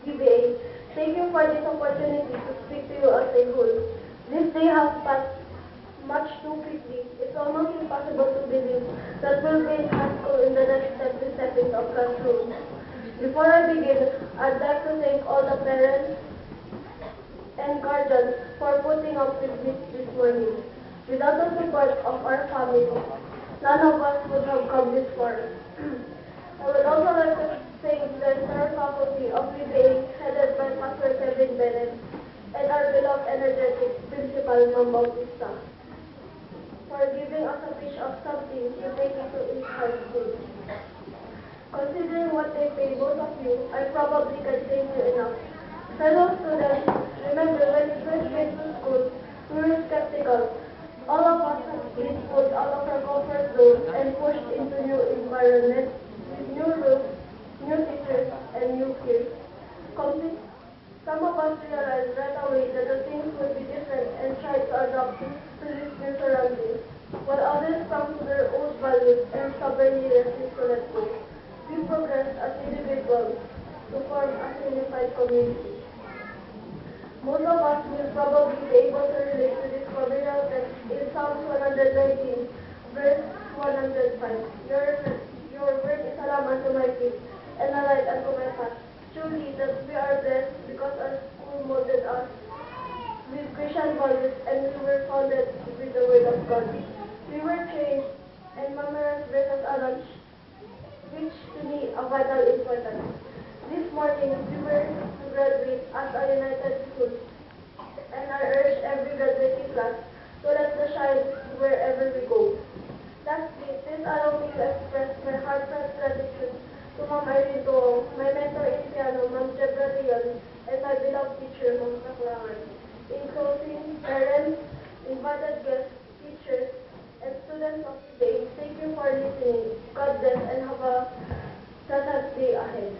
GBA. Thank you for this opportunity to speak to you as a whole. This day has passed much too quickly. It's almost impossible to believe that we'll be in high school in the next 30 seconds of classroom. Before I begin, I'd like to thank all the parents and guardians for putting up with me this morning. Without the support of our family, none of us would have come this far. I would also like to thank the entire faculty of PBA headed by Pastor Kevin Bennett and our beloved energetic Principal Ma'am Bautista for giving us a piece of something to take into each high school. Considering what they pay both of you, I probably can thank you enough. Fellow students, remember when we first came to school, we were skeptical. All of us have been pulled out of our comfort zone and pushed into new environments with new rules, new teachers, and new peers. Some of us realized right away that the things would be different and tried to adapt to these new surroundings, while others clung to their old values and stubbornly refused to let go. We progressed as individuals to form a unified community. Most of us will probably be able to relate to this familiar text in Psalms 119, verse 105. Your word is a lamp unto my feet and a light unto my path. Truly that we are blessed because our school molded us with Christian values and we were founded with the word of God. We were trained and memorized verses a lunch, which to me are vital importance. This morning we were to graduate as a united school, and I urge every graduating class to let the shine wherever we go. Lastly, please allow me to express my heartfelt gratitude to Ma'am Irene Tuong, my mentor in piano, Ma'am Jebra Leon, and my beloved teacher, Ma'am Saklangan. In closing, parents, invited guests, teachers, and students of today, thank you for listening. God bless and have a pleasant day ahead.